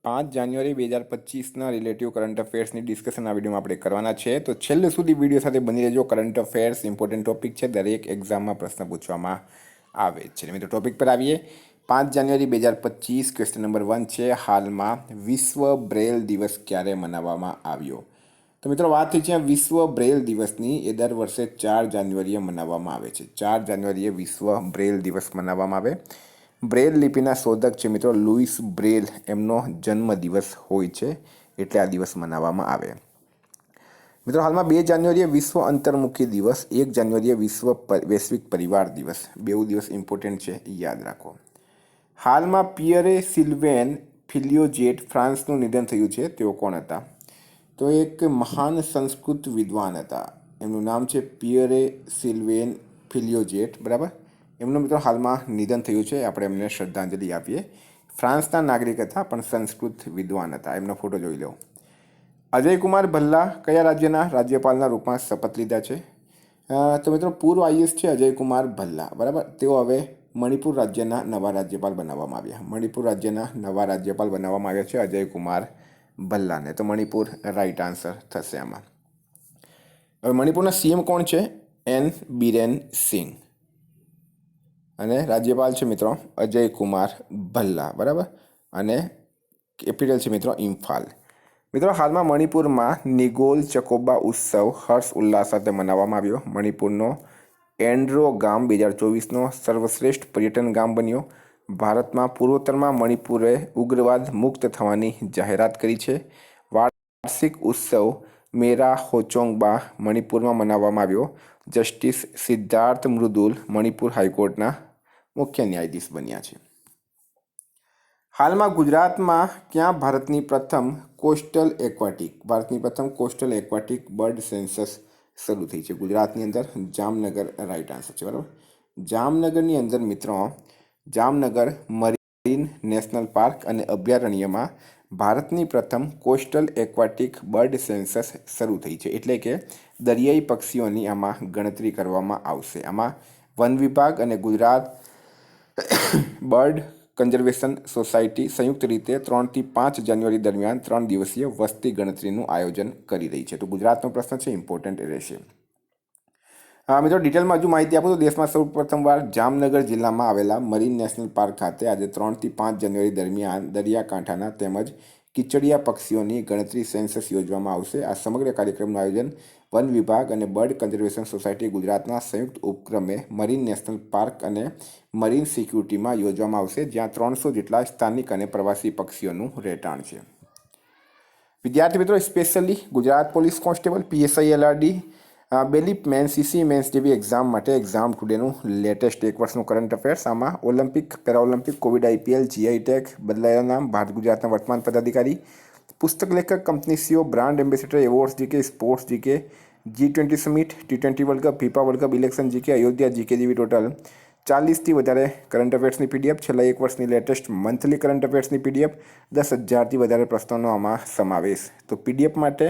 5 જાન્યુઆરી 2025ના relative current અફેર્સની discussion આ વિડીયોમાં આપણે કરવાના છે. તો છેલ્લે સુધી વિડીયો સાથે બની રહેજો. કરંટ અફેર્સ ઇમ્પોર્ટન્ટ ટોપિક છે, દરેક એક્ઝામમાં પ્રશ્ન પૂછવામાં આવે છે. મિત્રો ટોપિક પર આવીએ. 5 જાન્યુઆરી 2025 ક્વેશ્ચન નંબર 1 છે, હાલમાં વિશ્વ બ્રેલ દિવસ ક્યારે મનાવવામાં આવ્યો? તો મિત્રો વાત થઈ છે વિશ્વ બ્રેલ દિવસની. એ દર વર્ષે 4 જાન્યુઆરીએ મનાવવામાં આવે છે. 4 જાન્યુઆરીએ વિશ્વ બ્રેલ દિવસ મનાવવામાં આવે. બ્રેલ લિપિના શોધક છે મિત્રો લુઈસ બ્રેલ. એમનો જન્મદિવસ હોય છે, એટલે આ દિવસ મનાવવામાં આવે. મિત્રો હાલમાં 2 જાન્યુઆરીએ વિશ્વ અંતર્મુખી દિવસ, 1 જાન્યુઆરીએ વિશ્વ વૈશ્વિક પરિવાર દિવસ. બેઉ દિવસ ઇમ્પોર્ટન્ટ છે, યાદ રાખો. હાલમાં પિયરે સિલ્વેન ફિલિયોજેટ ફ્રાન્સનું નિધન થયું છે. તેઓ કોણ હતા? તો એક મહાન સંસ્કૃત વિદ્વાન હતા. એમનું નામ છે પિયરે સિલ્વેન ફિલિયોજેટ. બરાબર, એમનું મિત્રો હાલમાં નિધન થયું છે. આપણે એમને શ્રદ્ધાંજલિ આપીએ. ફ્રાન્સના નાગરિક હતા, પણ સંસ્કૃત વિદ્વાન હતા. એમનો ફોટો જોઈ લો. અજય કુમાર ભલ્લા કયા રાજ્યના રાજ્યપાલના રૂપમાં શપથ લીધા છે? તો મિત્રો પૂર્વ આઈએએસ છે અજય કુમાર ભલ્લા. બરાબર, તેઓ હવે મણિપુર રાજ્યના નવા રાજ્યપાલ બનાવવામાં આવ્યા. મણિપુર રાજ્યના નવા રાજ્યપાલ બનાવવામાં આવ્યા છે અજય કુમાર ભલ્લાને. તો મણિપુર રાઈટ આન્સર થશે આમાં. હવે મણિપુરના સીએમ કોણ છે? એન બિરેન સિંહ. અને રાજ્યપાલ છે મિત્રો અજય કુમાર ભલ્લા. બરાબર, અને કેપિટલ છે મિત્રો ઇમ્ફાલ. મિત્રો હાલમાં મણિપુરમાં નિગોલ ચકોબા ઉત્સવ હર્ષ ઉલ્લાસ સાથે મનાવવામાં આવ્યો. મણિપુરનો એન્ડ્રો ગામ 2024નો સર્વશ્રેષ્ઠ પર્યટન ગામ બન્યો. ભારતમાં પૂર્વોત્તરમાં મણિપુરે ઉગ્રવાદ મુક્ત થવાની જાહેરાત કરી છે. વાર્ષિક ઉત્સવ મેરા હોચોંગબા મણિપુરમાં મનાવવામાં આવ્યો. જસ્ટિસ સિદ્ધાર્થ મૃદુલ મણિપુર હાઈકોર્ટના મુખ્ય ન્યાયાધીશ બન્યા છે. હાલમાં ગુજરાતમાં ક્યાં ભારતની પ્રથમ કોસ્ટલ એક્વાટિક બર્ડ સેન્સસ શરૂ થઈ છે? ગુજરાતની અંદર જામનગર રાઈટ આન્સર છે. બરાબર, જામનગરની અંદર મિત્રો જામનગર મરીન નેશનલ પાર્ક અને અભયારણ્યમાં ભારતની પ્રથમ કોસ્ટલ એક્વાટિક બર્ડ સેન્સસ શરૂ થઈ છે. એટલે કે દરિયાઈ પક્ષીઓની આમાં ગણતરી કરવામાં આવશે. આમાં વન વિભાગ અને ગુજરાત બર્ડ કન્ઝર્વેશન સોસાયટી સંયુક્ત રીતે 3 થી 5 જાન્યુઆરી દરમિયાન 3 દિવસીય વસ્તી ગણતરીનું આયોજન કરી રહી છે. તો ગુજરાતનો પ્રશ્ન છે, ઇમ્પોર્ટન્ટ રહેશે. મિત્રો ડિટેલમાં હજુ માહિતી આપું તો દેશમાં સૌ પ્રથમવાર જામનગર જિલ્લામાં આવેલા મરીન નેશનલ પાર્ક ખાતે આજે 3 થી 5 જાન્યુઆરી દરમિયાન દરિયાકાંઠાના તેમજ કિચડિયા પક્ષીઓની ગણતરી સેન્સસ યોજવામાં આવશે. આ સમગ્ર કાર્યક્રમનું આયોજન વન વિભાગ અને બર્ડ કન્ઝર્વેશન સોસાયટી ગુજરાતના સંયુક્ત ઉપક્રમે મરીન નેશનલ પાર્ક અને મરીન સિક્યુરિટીમાં યોજવામાં આવશે, જ્યાં 300 જેટલા સ્થાનિક અને પ્રવાસી પક્ષીઓનું રહેઠાણ છે. વિદ્યાર્થી મિત્રો, specially Gujarat police constable, PSI, LRD, બેલીપ મેન્સ, સીસી મેન્સ જેવી એક્ઝામ માટે એક્ઝામ ટુડેનું લેટેસ્ટ 1 વર્ષનું કરંટ અફેર્સ. આમાં Olympic, para Olympic, Covid, IPL, GI tag, બદલાયેલા નામ, ભારત ગુજરાતના વર્તમાન પદાધિકારી, પુસ્તક લેખક, company CEO, brand ambassador, awards GK, sports GK, G20 summit, T20 world cup, FIFA world cup, election GK, Ayodhya GK જેવી ટોટલ 40થી વધારે કરંટ અફેર્સની પીડીએફ, છેલ્લા 1 વર્ષની લેટેસ્ટ મંથલી કરંટ અફેર્સની પીડીએફ, 10,000થી વધારે પ્રશ્નોનો આમાં સમાવેશ. તો પીડીએફ માટે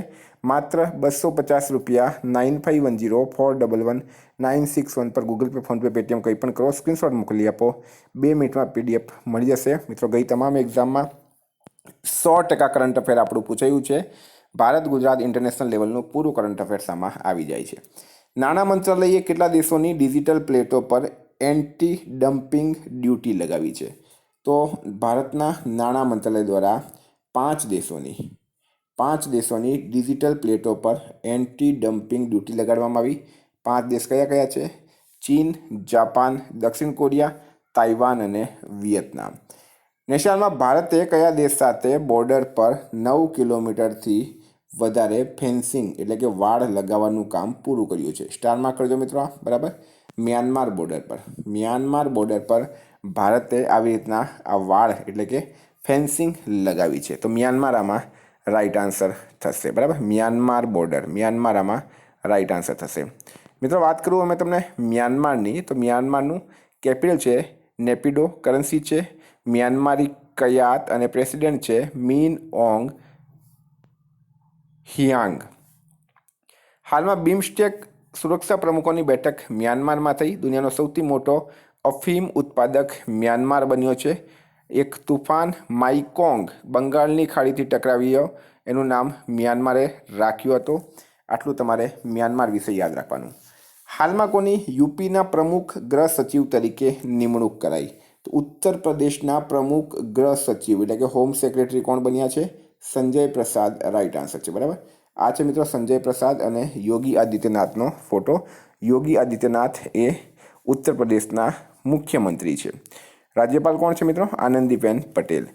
માત્ર ₹250 9510411961 પર ગૂગલ પે, ફોનપે, પેટીએમ કંઈ પણ કરો, સ્ક્રીનશોટ મોકલી આપો. 2 મિનિટમાં પીડીએફ મળી જશે. મિત્રો ગઈ તમામ એક્ઝામમાં 100% કરંટ અફેર આપણું પૂછાયું છે. ભારત ગુજરાત ઇન્ટરનેશનલ લેવલનું પૂરું કરંટ અફેર્સ આમાં આવી જાય છે. નાણાં મંત્રાલયે કેટલા દેશોની ડિજિટલ પ્લેટો પર એન્ટી ડમ્પિંગ ડ્યુટી લગાવી છે? તો ભારતના નાણાં મંત્રાલય દ્વારા 5 દેશોની ડિજિટલ પ્લેટો પર એન્ટી ડમ્પિંગ ડ્યુટી લગાડવામાં આવી. 5 દેશ કયા કયા છે? ચીન, જાપાન, દક્ષિણ કોરિયા, તાઇવાન અને વિયેતનામ. નેશનલમાં ભારતે કયા દેશ સાથે બોર્ડર પર 9 કિલોમીટરથી વધારે ફેન્સિંગ એટલે કે વાડ લગાવવાનું કામ પૂરું કર્યું છે? સ્ટારમાં કરજો મિત્રો. બરાબર, મ્યાનમાર બોર્ડર પર ભારતે આવી રીતના આ વાડ એટલે કે ફેન્સિંગ લગાવી છે. તો મ્યાનમાર આમાં રાઈટ આન્સર થશે. બરાબર, મ્યાનમાર આમાં રાઈટ આન્સર થશે. મિત્રો વાત કરું અમે તમને મ્યાનમારની, તો મ્યાનમારનું કેપિટલ છે નેપિડો, કરન્સી છે મ્યાનમારી કયાત અને પ્રેસિડેન્ટ છે મીન ઓંગ હિયાંગ. હાલમાં બિમસ્ટેક સુરક્ષા પ્રમુખોની બેઠક મ્યાનમારમાં થઈ. દુનિયાનો સૌથી મોટો અફીમ ઉત્પાદક મ્યાનમાર બન્યો છે. એક તૂફાન માઇકોંગ બંગાળની ખાડીથી ટકરાવ્યો, એનું નામ મ્યાનમારે રાખ્યું હતું. આટલું તમારે મ્યાનમાર વિશે યાદ રાખવાનું. હાલમાં કોની યુપીના પ્રમુખ ગૃહ સચિવ તરીકે નિમણૂક કરાઈ? તો ઉત્તર પ્રદેશના પ્રમુખ ગૃહ સચિવ એટલે કે હોમ સેક્રેટરી કોણ બન્યા છે? સંજય પ્રસાદ રાઈટ આન્સર છે. બરાબર, આ છે મિત્રો સંજય પ્રસાદ અને યોગી આદિત્યનાથનો ફોટો. યોગી આદિત્યનાથ એ ઉત્તર પ્રદેશના મુખ્યમંત્રી છે. રાજ્યપાલ કોણ છે મિત્રો? આનંદીબેન પટેલ.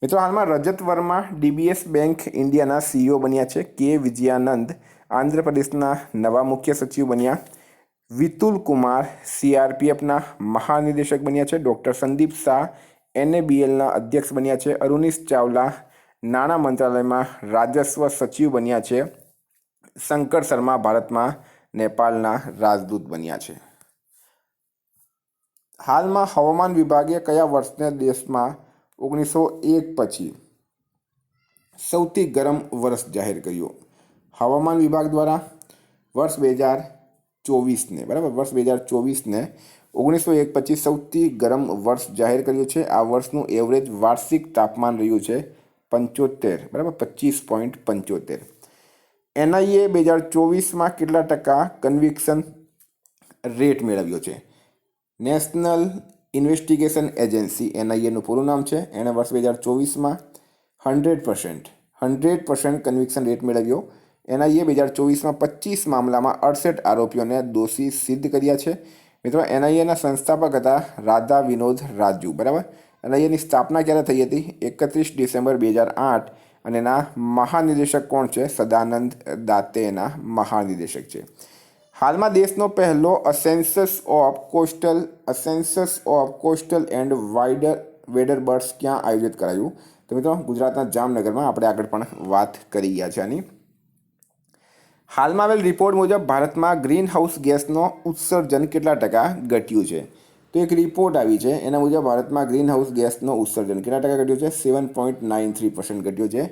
મિત્રો હાલમાં રજત વર્મા ડીબીએસ બેંક ઇન્ડિયાના સીઈઓ બન્યા છે. કે વિજયાનંદ આંધ્રપ્રદેશના નવા મુખ્ય સચિવ બન્યા. વિતુલ કુમાર સીઆરપીએફના મહાનિદેશક બન્યા છે. ડૉક્ટર સંદીપ શાહ એનએબીએલના અધ્યક્ષ બન્યા છે. અરુણીશ ચાવલા નાણાં મંત્રાલયમાં રાજસ્વ સચિવ બન્યા છે. શંકર શર્મા ભારતમાં નેપાળના રાજદૂત બન્યા છે. હાલમાં હવામાન વિભાગે કયા વર્ષને દેશમાં 1901 પછી સૌથી ગરમ વર્ષ જાહેર કર્યું? હવામાન વિભાગ દ્વારા વર્ષ 2024ને, બરાબર, વર્ષ 2024ને 1901 પછી સૌથી ગરમ વર્ષ જાહેર કર્યું છે. આ વર્ષનું એવરેજ વાર્ષિક તાપમાન રહ્યું છે 75, બરાબર, 25.75. એનઆઈએ 2024માં કેટલા ટકા કન્વિક્શન રેટ મેળવ્યો છે? નેશનલ ઇન્વેસ્ટિગેશન એજન્સી એનઆઈએનું પૂરું નામ છે. એણે વર્ષ 2024માં 100% કન્વિક્શન રેટ મેળવ્યો. એનઆઈએ 2024માં 25 મામલામાં 68 આરોપીઓને દોષી સિદ્ધ કર્યા છે. મિત્રો એનઆઈએના સંસ્થાપક હતા રાધા વિનોદ રાજુ. બરાબર, એનઆઈએની સ્થાપના ક્યારે થઈ હતી? 31 ડિસેમ્બર 2008. અને એના મહાનિદેશક કોણ છે? સદાનંદ દાતે એના મહાનિદેશક છે. હાલમાં દેશનો પહેલો census of coastal and wader birds ક્યાં આયોજિત કરાયું? તો મિત્રો ગુજરાતના જામનગરમાં. આપણે આગળ પણ વાત કરી ગયા છે આની. હાલમાં આવેલ રિપોર્ટ મુજબ ભારતમાં ગ્રીન હાઉસ ગેસનો ઉત્સર્જન કેટલા ટકા ઘટ્યું છે? તો એક રિપોર્ટ આવી છે, એના મુજબ ભારતમાં ગ્રીન હાઉસ ગેસનો ઉત્સર્જન કેટલા ટકા ઘટ્યું છે? 7.93% ઘટ્યો છે.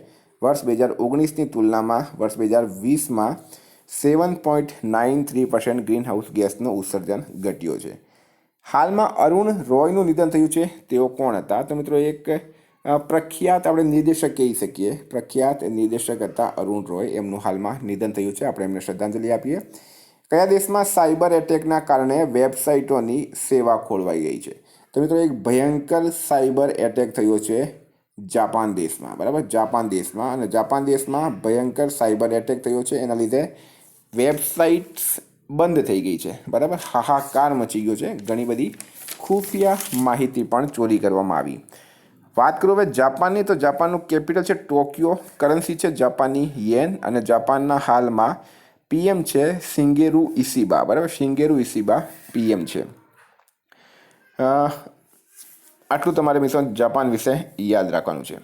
વર્ષ 2019ની તુલનામાં વર્ષ 2020માં 7.93% ગ્રીન હાઉસ ગેસનો ઉત્સર્જન ઘટ્યો છે. હાલમાં અરુણ રોયનું નિધન થયું છે. તેઓ કોણ હતા? તો મિત્રો એક પ્રખ્યાત આપણે નિર્દેશક કહી શકીએ. પ્રખ્યાત નિર્દેશક હતા અરુણ રોય. એમનું હાલમાં નિધન થયું છે. આપણે એમને શ્રદ્ધાંજલિ આપીએ. કયા દેશમાં સાયબર એટેકના કારણે વેબસાઇટોની સેવા ખોરવાઈ ગઈ છે? તો મિત્રો એક ભયંકર સાયબર એટેક થયો છે જાપાન દેશમાં. બરાબર, જાપાન દેશમાં. અને જાપાન દેશમાં ભયંકર સાયબર એટેક થયો છે. એના લીધે વેબસાઇટ્સ બંધ થઈ ગઈ છે. બરાબર, હાહાકાર મચી ગયો છે. ઘણી બધી ખુફિયા માહિતી પણ ચોરી કરવામાં આવી. વાત કરું હવે જાપાનની, તો જાપાનનું કેપિટલ છે ટોક્યો. કરન્સી છે જાપાની યેન. અને જાપાનના હાલમાં પીએમ છે શિંગેરુ ઇશિબા. બરાબર, શિંગેરુ ઇશિબા પીએમ છે. આટલું તમારે મિત્રો જાપાન વિશે યાદ રાખવાનું છે.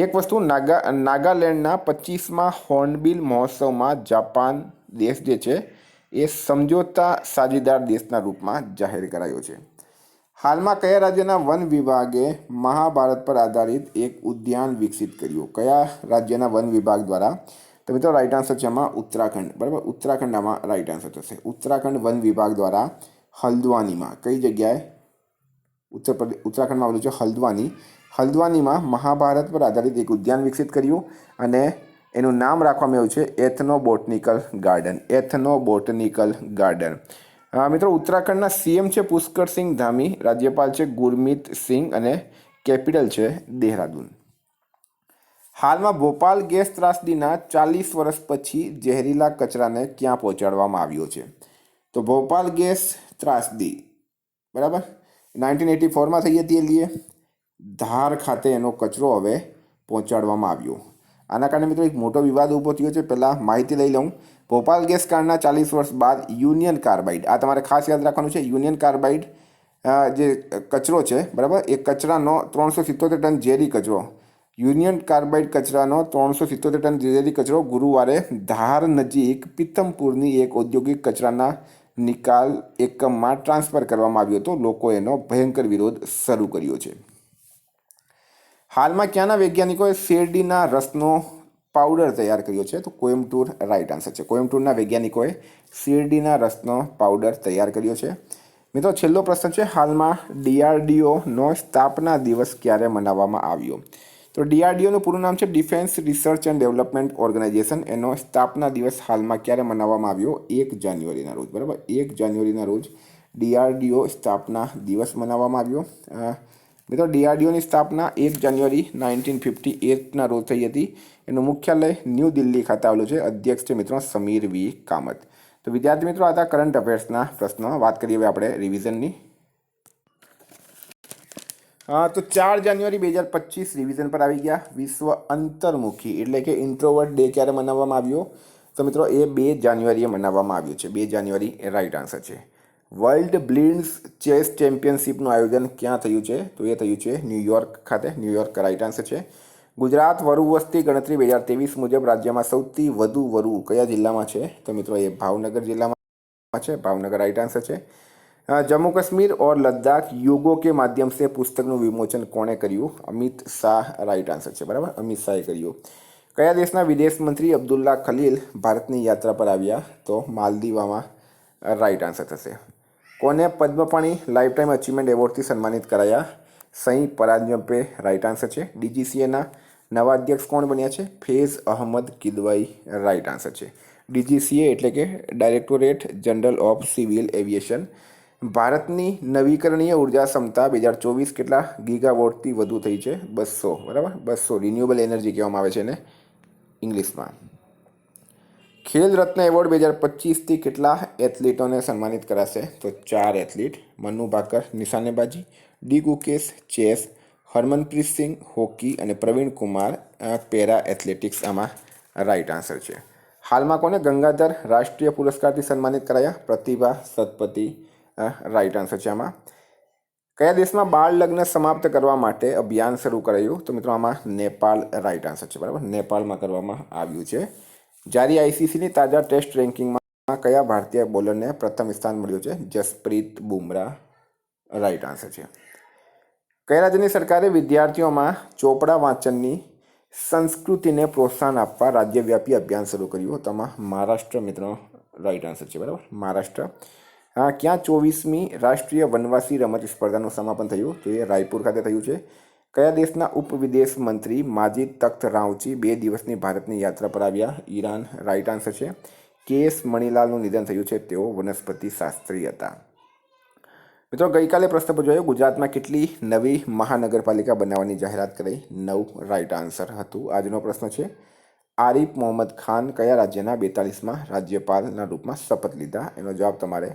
એક વસ્તુ, નાગાલેન્ડના 25મા હોર્નબિલ મહોત્સવમાં જાપાન દેશ જે છે એ સમજોતા સાझीदार દેશના રૂપમાં જાહેર કરાયો છે. હાલમાં કયા રાજ્યના વન વિભાગે મહાભારત પર આધારિત એક ઉદ્યાન વિકસિત કર્યું? કયા રાજ્યના વન વિભાગ દ્વારા? તો મિત્રો રાઈટ આન્સર છે આમાં ઉત્તરાખંડ. બરાબર, ઉત્તરાખંડ આમાં રાઈટ આન્સર થશે. ઉત્તરાખંડ વન વિભાગ દ્વારા હલ્દ્વાનીમાં, કઈ જગ્યાએ? ઉત્તરાખંડમાં આવેલું છે હલ્દ્વાની. હલ્દ્વાનીમાં મહાભારત પર આધારિત એક ઉદ્યાન વિકસિત કર્યું અને એનું નામ રાખવામાં આવ્યું છે એથનોબોટનિકલ ગાર્ડન. એથનોબોટનિકલ ગાર્ડન. મિત્રો ઉત્તરાખંડના સીએમ છે પુષ્કરસિંહ ધામી. રાજ્યપાલ છે ગુરમીત સિંઘ અને કેપિટલ છે દેહરાદૂન. હાલમાં ભોપાલ ગેસ ત્રાસદીના 40 વર્ષ પછી ઝેરીલા કચરાને ક્યાં પહોંચાડવામાં આવ્યો છે? તો ભોપાલ ગેસ ત્રાસદી, બરાબર, 1984માં થઈ હતી. એ લીએ ધાર ખાતે એનો કચરો હવે પહોંચાડવામાં આવ્યો. આના કારણે મિત્રો એક મોટો વિવાદ ઊભો થયો છે. પહેલાં માહિતી લઈ લઉં. ભોપાલ ગેસ કાંડના 40 વર્ષ બાદ યુનિયન કાર્બાઇડ, આ તમારે ખાસ યાદ રાખવાનું છે. યુનિયન કાર્બાઇડ જે કચરો છે, બરાબર, એ કચરાનો 377 ટન ઝેરી કચરો, યુનિયન કાર્બાઇડ કચરાનો 377 ટન ઝેરી કચરો ગુરુવારે ધાર નજીક પિત્તમપુરની એક ઔદ્યોગિક કચરાના નિકાલ એકમમાં ટ્રાન્સફર કરવામાં આવ્યો હતો. લોકોએ એનો ભયંકર વિરોધ શરૂ કર્યો છે. હાલમાં ક્યાંના વૈજ્ઞાનિકોએ શેરડીના રસનો પાવડર તૈયાર કર્યો છે? તો કોઈમ્બતુર રાઈટ આન્સર છે. કોઈમ્બતુરના વૈજ્ઞાનિકોએ શેરડીના રસનો પાવડર તૈયાર કર્યો છે. મિત્રો છેલ્લો પ્રશ્ન છે, હાલમાં DRDOનો સ્થાપના દિવસ ક્યારે મનાવવામાં આવ્યો? તો DRDOનું પૂરું નામ છે defence research and development organisation. એનો સ્થાપના દિવસ હાલમાં ક્યારે મનાવવામાં આવ્યો? 1 જાન્યુઆરીના રોજ. બરાબર, 1 જાન્યુઆરીના રોજ DRDO સ્થાપના દિવસ મનાવવામાં આવ્યો. મિત્રો DRDOની સ્થાપના 1 જાન્યુઆરી 1958ના રોજ થઈ હતી. એનું મુખ્યાલય ન્યૂ દિલ્હી ખાતે આવેલું છે. અધ્યક્ષ છે મિત્રો સમીર વી કામત. તો વિદ્યાર્થી મિત્રો, આ હતા કરંટ અફેર્સના પ્રશ્નો. વાત કરીએ હવે આપણે રિવિઝનની. તો 4 જાન્યુઆરી 2025 રિવિઝન પર આવી ગયા. વિશ્વ અંતર્મુખી એટલે કે ઇન્ટ્રોવર્ટ ડે ક્યારે મનાવવામાં આવ્યો? તો મિત્રો એ 2 જાન્યુઆરીએ મનાવવામાં આવ્યું છે. 2 જાન્યુઆરી એ રાઈટ આન્સર છે. વર્લ્ડ બ્લિન્ડ્સ ચેસ ચેમ્પિયનશિપનું આયોજન ક્યાં થયું છે? તો એ થયું છે ન્યૂયોર્ક ખાતે. ન્યૂયોર્ક રાઈટ આન્સર છે. ગુજરાત વરુ વસ્તી ગણતરી 2023 મુજબ રાજ્યમાં સૌથી વધુ વરુ કયા જિલ્લામાં છે? તો મિત્રો એ ભાવનગર જિલ્લામાં છે. ભાવનગર રાઈટ આન્સર છે. जम्मू कश्मीर और लद्दाख युगों के माध्यम से पुस्तकનું વિમોચન કોણે કર્યું? અમિત શાહ રાઈટ આન્સર છે. બરાબર, અમિત શાહે કર્યું. કયા દેશના વિદેશ મંત્રી અબ્દુલ્લા ખલીલ ભારતની યાત્રા પર આવ્યા? તો માલદીવમાં રાઈટ આન્સર થશે. કોને પદ્મપાણી લાઈફ ટાઈમ અચીવમેન્ટ એવોર્ડથી સન્માનિત કરાયા? સહી પરાંજપે રાઈટ આન્સર છે. DGCAના નવા અધ્યક્ષ કોણ બન્યા છે? ફેઝ અહમદ કિદવાઈ રાઈટ આન્સર છે. DGCA એટલે કે directorate general of civil aviation. ભારતની નવીકરણીય ઉર્જા ક્ષમતા 2024 કેટલા ગીગાવોટથી વધુ થઈ છે? 200. બરાબર, 200. રિન્યુએબલ એનર્જી કહેવામાં આવે છે એને ઇંગ્લિશમાં. ખેલ રત્ન એવોર્ડ 2025થી કેટલા એથ્લીટોને સન્માનિત કરાશે? તો 4 એથ્લીટ. મનુ ભાકર નિશાનેબાજી, D Gukesh chess, Harmanpreet Singh hockey અને પ્રવીણ કુમાર પેરા એથ્લેટિક્સ આમાં રાઈટ આન્સર છે. હાલમાં કોને ગંગાધર રાષ્ટ્રીય પુરસ્કારથી સન્માનિત કરાયા? પ્રતિભા સતપતિ રાઈટ આન્સર છે આમાં. કયા દેશમાં બાળ લગ્ન સમાપ્ત કરવા માટે અભિયાન શરૂ કરાયું? તો મિત્રો આમાં નેપાળ રાઈટ આન્સર છે. બરાબર, નેપાળમાં કરવામાં આવ્યું છે. જારી ICCની તાજા ટેસ્ટ રેન્કિંગમાં કયા ભારતીય બોલરને પ્રથમ સ્થાન મળ્યું છે? જસપ્રીત બુમરાહ રાઈટ આન્સર છે. કયા રાજ્યની સરકારે વિદ્યાર્થીઓમાં ચોપડા વાંચનની સંસ્કૃતિને પ્રોત્સાહન આપવા રાજ્યવ્યાપી અભિયાન શરૂ કર્યું? તો આમાં મહારાષ્ટ્ર મિત્રો રાઈટ આન્સર છે. બરાબર, મહારાષ્ટ્ર. ક્યાં 24મી રાષ્ટ્રીય વનવાસી રમત સ્પર્ધાનું સમાપન થયું? તો એ રાયપુર ખાતે થયું છે. કયા દેશના ઉપવિદેશ મંત્રી માજીદ તખ્ત રાંચી 2 દિવસની ભારતની યાત્રા પર આવ્યા? ઈરાન રાઈટ આન્સર છે. KS મણિલાલનું નિધન થયું છે. તેઓ વનસ્પતિ શાસ્ત્રી હતા. મિત્રો ગઈકાલે પ્રશ્ન પૂછાયો, ગુજરાતમાં કેટલી નવી મહાનગરપાલિકા બનાવવાની જાહેરાત કરી? 9 રાઈટ આન્સર હતું. આજનો પ્રશ્ન છે, આરિફ મોહમ્મદ ખાન કયા રાજ્યના 42માં રાજ્યપાલના રૂપમાં શપથ લીધા? એનો જવાબ તમારે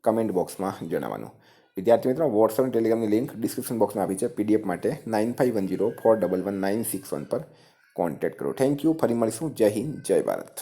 કમેન્ટ બોક્સમાં જણાવવાનું. વિદ્યાર્થી મિત્રો, વોટ્સઅપ અને ટેલિગ્રામની લિંક ડિસ્ક્રિપ્શન બોક્સમાં આપી છે. PDF માટે 9510411961 પર કોન્ટેક્ટ કરો. Thank you. ફરી મળીશું. જય હિન્દ, જય ભારત.